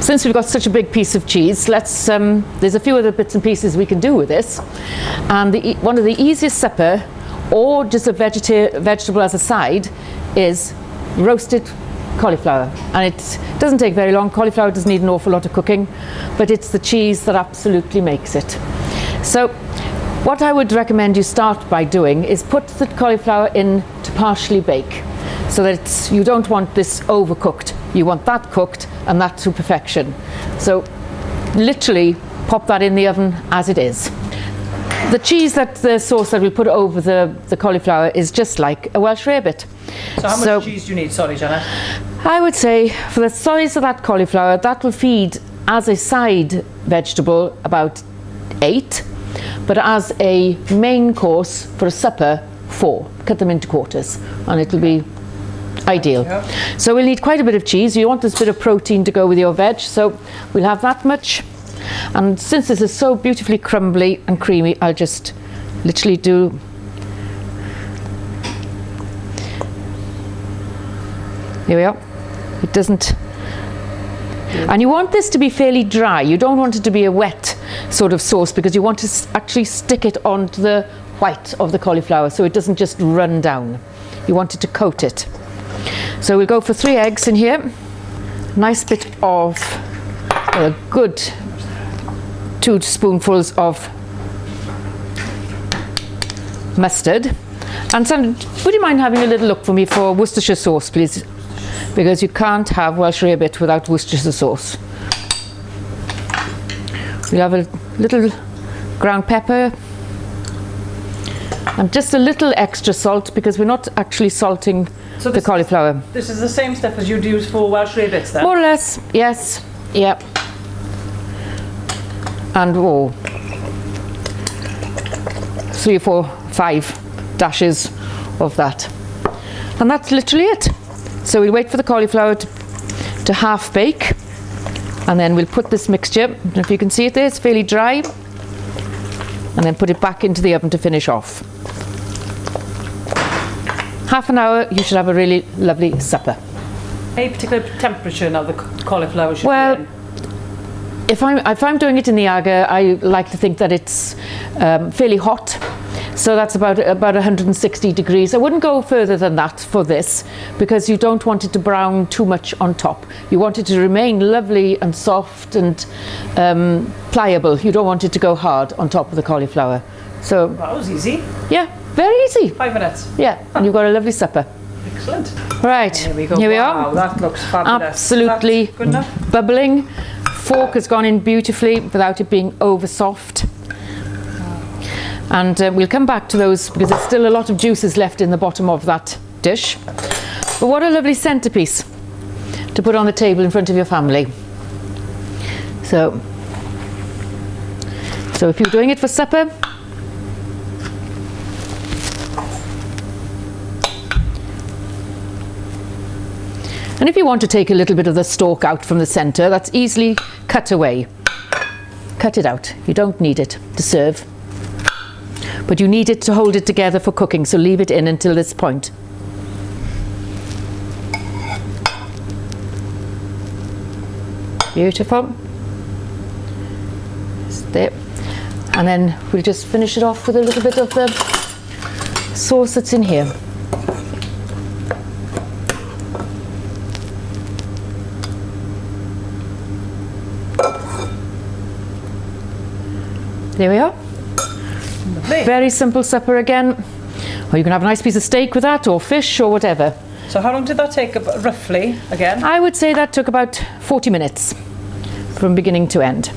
since we've got such a big piece of cheese, let's there's a few other bits and pieces we can do with this. And one of the easiest supper, or just a vegetable as a side, is roasted cauliflower. And it doesn't take very long. Cauliflower doesn't need an awful lot of cooking, but it's the cheese that absolutely makes it. So what I would recommend you start by doing is put the cauliflower in to partially bake, so that you don't want this overcooked. You want that cooked and that to perfection. So literally pop that in the oven as it is. The cheese, the sauce that we put over the cauliflower, is just like a Welsh rarebit. So how much cheese do you need? Sorry, Janet. I would say for the size of that cauliflower, that will feed as a side vegetable about 8, but as a main course for a supper, 4. Cut them into quarters and it'll be ideal. Yeah. So we'll need quite a bit of cheese. You want this bit of protein to go with your veg, so we'll have that much. And since this is so beautifully crumbly and creamy, I'll just literally do here we are. It doesn't, and you want this to be fairly dry. You don't want it to be a wet sort of sauce, because you want to actually stick it onto the white of the cauliflower so it doesn't just run down. You want it to coat it. So we'll go for 3 eggs in here. Nice bit of a good 2 spoonfuls of mustard. And Sandra, would you mind having a little look for me for Worcestershire sauce, please? Because you can't have Welsh rarebit without Worcestershire sauce. We'll have a little ground pepper and just a little extra salt, because we're not actually salting the cauliflower. This is the same stuff as you'd use for Welsh rarebits then? More or less, yes. Yep. And 3 or 4, 5 dashes of that. And that's literally it. So we'll wait for the cauliflower to half bake, and then we'll put this mixture, I don't know if you can see it there, it's fairly dry, and then put it back into the oven to finish off. Half an hour, you should have a really lovely supper. Any particular temperature now the cauliflower should be in? If I'm doing it in the Aga, I like to think that it's fairly hot. So that's about 160 degrees. I wouldn't go further than that for this, because you don't want it to brown too much on top. You want it to remain lovely and soft and pliable. You don't want it to go hard on top of the cauliflower. So that was easy. Yeah, very easy. 5 minutes. Yeah, and you've got a lovely supper. Excellent. Right, here we go. Here we are. are. That looks fabulous. Absolutely good enough. Bubbling. Fork has gone in beautifully without it being over soft. And we'll come back to those, because there's still a lot of juices left in the bottom of that dish. But what a lovely centerpiece to put on the table in front of your family. So if you're doing it for supper, and if you want to take a little bit of the stalk out from the center, that's easily cut away. Cut it out. You don't need it to serve, but you need it to hold it together for cooking, so leave it in until this point. Beautiful. There. And then we'll just finish it off with a little bit of the sauce that's in here. There we are. Lovely. Very simple supper again. Or you can have a nice piece of steak with that, or fish, or whatever. So how long did that take, roughly, again? I would say that took about 40 minutes from beginning to end.